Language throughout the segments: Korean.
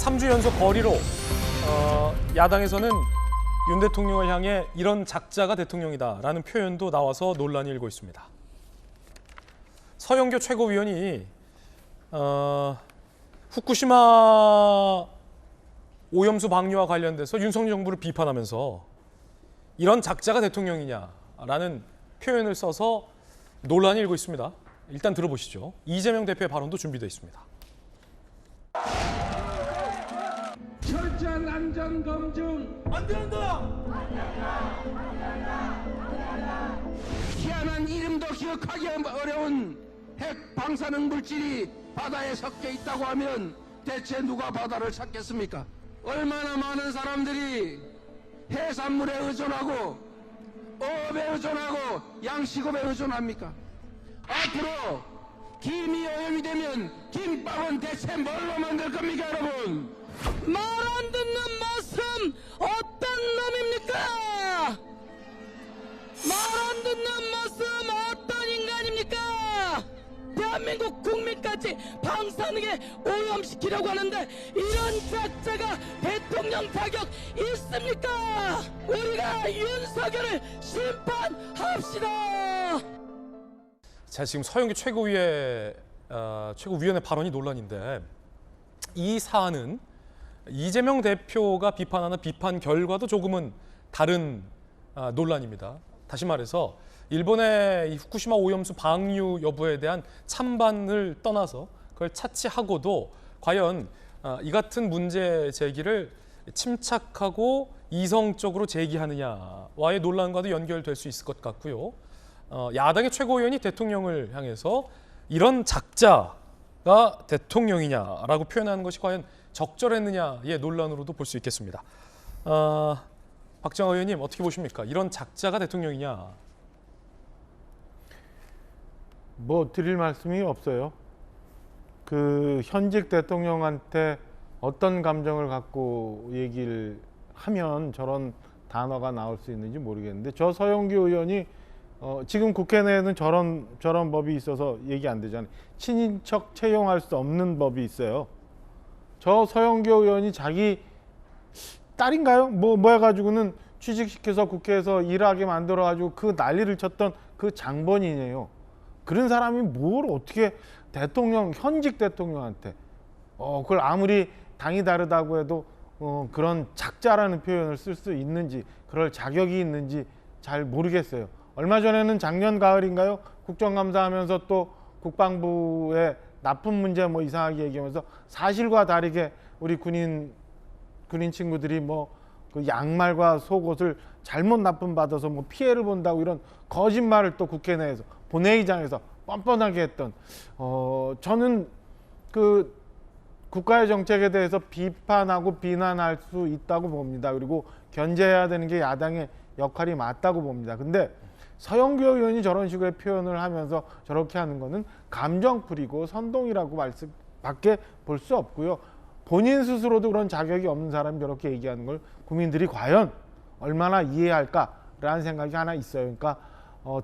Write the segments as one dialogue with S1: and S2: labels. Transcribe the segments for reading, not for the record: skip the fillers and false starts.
S1: 3주 연속 거리로 야당에서는 윤 대통령을 향해 이런 작자가 대통령이다라는 표현도 나와서 논란이 일고 있습니다. 서영교 최고위원이 후쿠시마 오염수 방류와 관련돼서 윤석열 정부를 비판하면서 이런 작자가 대통령이냐라는 표현을 써서 논란이 일고 있습니다. 일단 들어보시죠. 이재명 대표의 발언도 준비되어 있습니다.
S2: 철저한 안전 검증 안 된다. 희한한 이름도 기억하기 어려운 핵 방사능 물질이 바다에 섞여 있다고 하면 대체 누가 바다를 찾겠습니까? 얼마나 많은 사람들이 해산물에 의존하고 어업에 의존하고 양식업에 의존합니까? 앞으로 김이 오염이 되면 김밥은 대체 뭘로 만들 겁니까, 여러분? 말 안 듣는 말씀 어떤 놈입니까? 말 안 듣는 말씀 어떤 인간입니까? 대한민국 국민까지 방사능에 오염시키려고 하는데 이런 작자가 대통령 자격 있습니까? 우리가 윤석열을 심판합시다.
S1: 자, 지금 서영교 최고위원의 발언이 논란인데 이 사안은 이재명 대표가 비판하는 비판 결과도 조금은 다른 논란입니다. 다시 말해서 일본의 이 후쿠시마 오염수 방류 여부에 대한 찬반을 떠나서 그걸 차치하고도 과연 이 같은 문제 제기를 침착하고 이성적으로 제기하느냐와의 논란과도 연결될 수 있을 것 같고요. 야당의 최고위원이 대통령을 향해서 이런 작자가 대통령이냐라고 표현하는 것이 과연 적절했느냐의 논란으로도 볼 수 있겠습니다. 박정아 의원님 어떻게 보십니까? 이런 작자가 대통령이냐?
S3: 뭐 드릴 말씀이 없어요. 그 현직 대통령한테 어떤 감정을 갖고 얘기를 하면 저런 단어가 나올 수 있는지 모르겠는데 저 서영교 의원이 지금 국회 내에는 저런 법이 있어서 얘기 안 되잖아요. 친인척 채용할 수 없는 법이 있어요. 저 서영교 의원이 자기 딸인가요? 뭐 해가지고는 취직시켜서 국회에서 일하게 만들어가지고 그 난리를 쳤던 그 장본인이에요. 그런 사람이 뭘 어떻게 현직 대통령한테 그걸 아무리 당이 다르다고 해도 그런 작자라는 표현을 쓸 수 있는지 그럴 자격이 있는지 잘 모르겠어요. 얼마 전에는 작년 가을인가요? 국정감사하면서 또 국방부의 납품 문제 뭐 이상하게 얘기하면서 사실과 다르게 우리 군인 친구들이 뭐 그 양말과 속옷을 잘못 납품받아서 뭐 피해를 본다고 이런 거짓말을 또 국회 내에서 본회의장에서 뻔뻔하게 했던 저는 그 국가의 정책에 대해서 비판하고 비난할 수 있다고 봅니다. 그리고 견제해야 되는 게 야당의 역할이 맞다고 봅니다. 근데 서영교 의원이 저런 식의 표현을 하면서 저렇게 하는 거는 감정풀이고 선동이라고 밖에 볼 수 없고요. 본인 스스로도 그런 자격이 없는 사람이 저렇게 얘기하는 걸 국민들이 과연 얼마나 이해할까라는 생각이 하나 있어요. 그러니까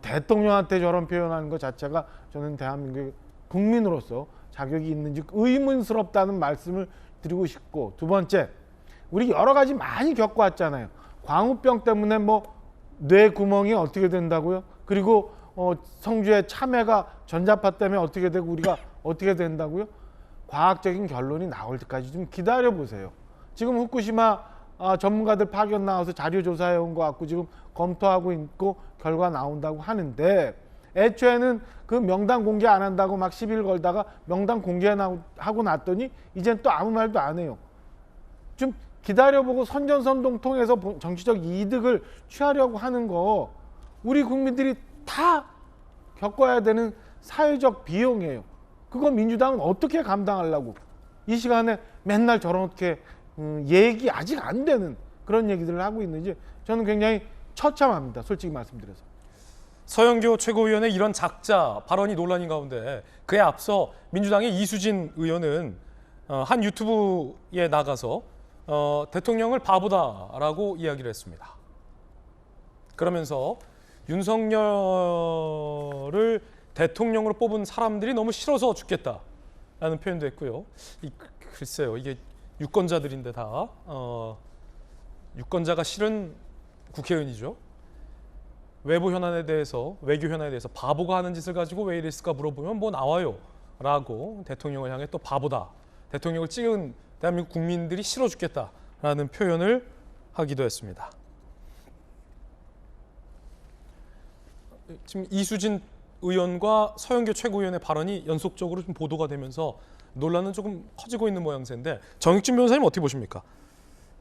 S3: 대통령한테 저런 표현하는 것 자체가 저는 대한민국의 국민으로서 자격이 있는지 의문스럽다는 말씀을 드리고 싶고, 두 번째, 우리 여러 가지 많이 겪어왔잖아요. 광우병 때문에 뭐 뇌 구멍이 어떻게 된다고요? 그리고 성주의 참외가 전자파 때문에 어떻게 되고 우리가 어떻게 된다고요? 과학적인 결론이 나올 때까지 좀 기다려 보세요. 지금 후쿠시마 전문가들 파견 나와서 자료 조사해 온 것 같고 지금 검토하고 있고 결과 나온다고 하는데, 애초에는 그 명단 공개 안 한다고 막 시비를 걸다가 명단 공개하고 났더니 이젠 또 아무 말도 안 해요. 좀 기다려보고 선전선동 통해서 정치적 이득을 취하려고 하는 거 우리 국민들이 다 겪어야 되는 사회적 비용이에요. 그거 민주당은 어떻게 감당하려고 이 시간에 맨날 저렇게 얘기 아직 안 되는 그런 얘기들을 하고 있는지 저는 굉장히 처참합니다. 솔직히 말씀드려서.
S1: 서영교 최고위원의 이런 작자 발언이 논란인 가운데 그에 앞서 민주당의 이수진 의원은 한 유튜브에 나가서 대통령을 바보다라고 이야기를 했습니다. 그러면서 윤석열을 대통령으로 뽑은 사람들이 너무 싫어서 죽겠다라는 표현도 했고요. 글쎄요, 이게 유권자들인데 다 유권자가 실은 국회의원이죠. 외부 현안에 대해서, 외교 현안에 대해서 바보가 하는 짓을 가지고 왜 이랬을까 물어보면 뭐 나와요 라고 대통령을 향해 또 바보다, 대통령을 찍은 대한민국 국민들이 싫어 죽겠다라는 표현을 하기도 했습니다. 지금 이수진 의원과 서영교 최고위원의 발언이 연속적으로 좀 보도가 되면서 논란은 조금 커지고 있는 모양새인데, 정익진 변호사님 어떻게 보십니까?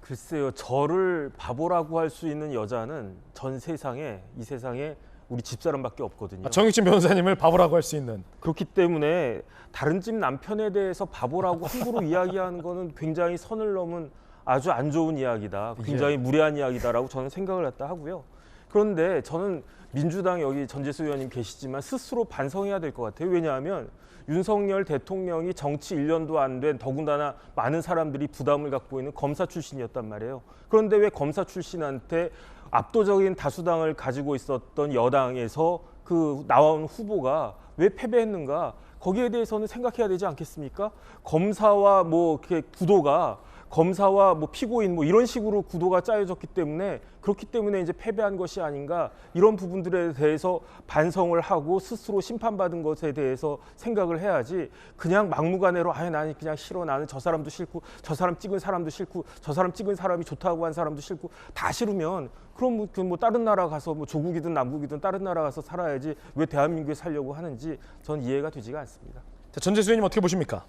S4: 글쎄요, 저를 바보라고 할 수 있는 여자는 전 세상에, 이 세상에 우리 집사람밖에 없거든요.
S1: 정익진 변호사님을 바보라고 할 수 있는.
S4: 그렇기 때문에 다른 집 남편에 대해서 바보라고 함부로 이야기하는 거는 굉장히 선을 넘은 아주 안 좋은 이야기다, 굉장히 무례한 이야기다라고 저는 생각을 했다 하고요. 그런데 저는 민주당 여기 전재수 의원님 계시지만 스스로 반성해야 될 것 같아요. 왜냐하면 윤석열 대통령이 정치 1년도 안 된, 더군다나 많은 사람들이 부담을 갖고 있는 검사 출신이었단 말이에요. 그런데 왜 검사 출신한테 압도적인 다수당을 가지고 있었던 여당에서 그 나온 후보가 왜 패배했는가? 거기에 대해서는 생각해야 되지 않겠습니까? 검사와 뭐 이렇게 구도가, 검사와 뭐 피고인 뭐 이런 식으로 구도가 짜여졌기 때문에, 그렇기 때문에 이제 패배한 것이 아닌가, 이런 부분들에 대해서 반성을 하고 스스로 심판받은 것에 대해서 생각을 해야지, 그냥 막무가내로 나는 그냥 싫어, 나는 저 사람도 싫고 저 사람 찍은 사람도 싫고 저 사람 찍은 사람이 좋다고 한 사람도 싫고 다 싫으면 그럼 뭐 다른 나라 가서 뭐 조국이든 남국이든 다른 나라 가서 살아야지 왜 대한민국에 살려고 하는지 전 이해가 되지가 않습니다.
S1: 자, 전재수 의원님 어떻게 보십니까?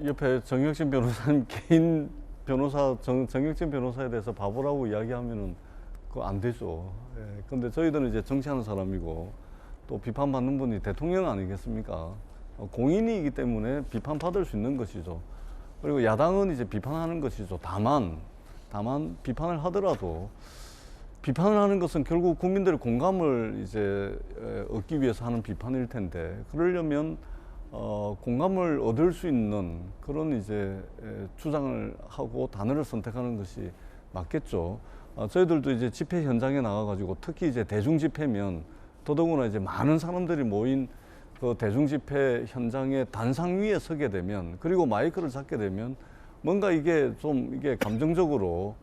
S5: 옆에 정혁진 변호사님 개인 변호사 정혁진 변호사에 대해서 바보라고 이야기하면은 그거 안 되죠. 그런데 저희들은 이제 정치하는 사람이고 또 비판받는 분이 대통령 아니겠습니까? 공인이기 때문에 비판받을 수 있는 것이죠. 그리고 야당은 이제 비판하는 것이죠. 다만 비판을 하더라도 비판을 하는 것은 결국 국민들의 공감을 이제 얻기 위해서 하는 비판일 텐데, 그러려면 공감을 얻을 수 있는 그런 이제 주장을 하고 단어를 선택하는 것이 맞겠죠. 저희들도 이제 집회 현장에 나가가지고, 특히 이제 대중 집회면 더더구나 이제 많은 사람들이 모인 그 대중 집회 현장의 단상 위에 서게 되면, 그리고 마이크를 잡게 되면 뭔가 이게 감정적으로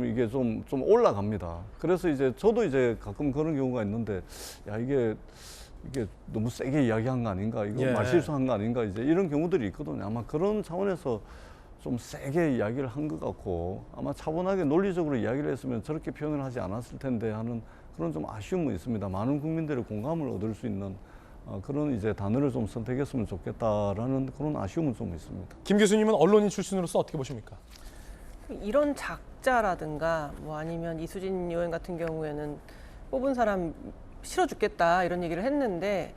S5: 이게 좀 올라갑니다. 그래서 이제 저도 이제 가끔 그런 경우가 있는데, 야 이게 너무 세게 이야기한 거 아닌가, 이거 말실수한 거 아닌가, 이제 이런 경우들이 있거든요. 아마 그런 차원에서 좀 세게 이야기를 한 것 같고, 아마 차분하게 논리적으로 이야기를 했으면 저렇게 표현을 하지 않았을 텐데 하는 그런 좀 아쉬움은 있습니다. 많은 국민들의 공감을 얻을 수 있는 그런 이제 단어를 좀 선택했으면 좋겠다라는 그런 아쉬움은 좀 있습니다.
S1: 김 교수님은 언론인 출신으로서 어떻게 보십니까?
S6: 이런 작자라든가 뭐 아니면 이수진 의원 같은 경우에는 뽑은 사람 싫어 죽겠다 이런 얘기를 했는데,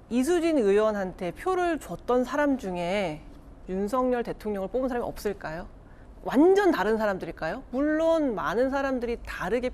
S6: 이수진 의원한테 표를 줬던 사람 중에 윤석열 대통령을 뽑은 사람이 없을까요? 완전 다른 사람들일까요? 물론 많은 사람들이 다르게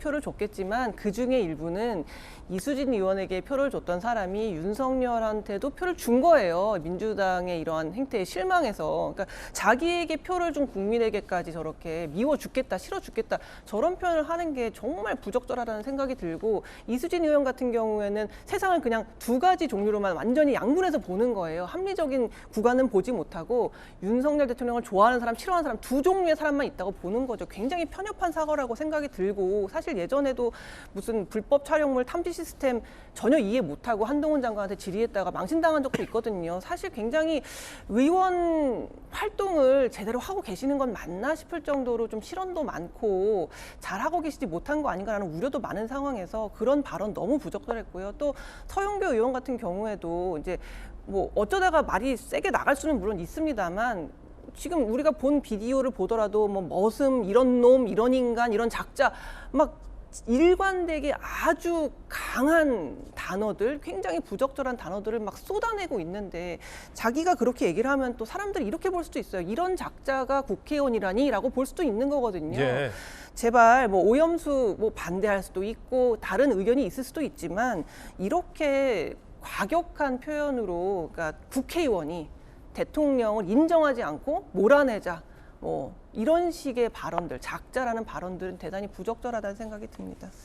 S6: 표를 줬겠지만 그 중에 일부는 이수진 의원에게 표를 줬던 사람이 윤석열한테도 표를 준 거예요. 민주당의 이러한 행태에 실망해서. 그러니까 자기에게 표를 준 국민에게까지 저렇게 미워 죽겠다, 싫어 죽겠다, 저런 표현을 하는 게 정말 부적절하다는 생각이 들고, 이수진 의원 같은 경우에는 세상을 그냥 두 가지 종류로만 완전히 양분해서 보는 거예요. 합리적인 구간은 보지 못하고 윤석열 대통령을 좋아하는 사람, 싫어하는 사람, 두 종류의 사람만 있다고 보는 거죠. 굉장히 편협한 사고라고 생각이 들고, 사실 예전에도 무슨 불법 촬영물 탐지 시스템 전혀 이해 못하고 한동훈 장관한테 질의했다가 망신당한 적도 있거든요. 사실 굉장히 의원 활동을 제대로 하고 계시는 건 맞나 싶을 정도로 좀 실언도 많고 잘하고 계시지 못한 거 아닌가라는 우려도 많은 상황에서 그런 발언 너무 부적절했고요. 또 서영교 의원 같은 경우에도 이제 뭐 어쩌다가 말이 세게 나갈 수는 물론 있습니다만, 지금 우리가 본 비디오를 보더라도 뭐 머슴, 이런 놈, 이런 인간, 이런 작자, 막 일관되게 아주 강한 단어들, 굉장히 부적절한 단어들을 막 쏟아내고 있는데, 자기가 그렇게 얘기를 하면 또 사람들이 이렇게 볼 수도 있어요. 이런 작자가 국회의원이라니? 라고 볼 수도 있는 거거든요.
S1: 예.
S6: 제발 뭐 오염수 뭐 반대할 수도 있고 다른 의견이 있을 수도 있지만, 이렇게 과격한 표현으로 그러니까 국회의원이 대통령을 인정하지 않고 몰아내자, 뭐 이런 식의 발언들, 작자라는 발언들은 대단히 부적절하다는 생각이 듭니다.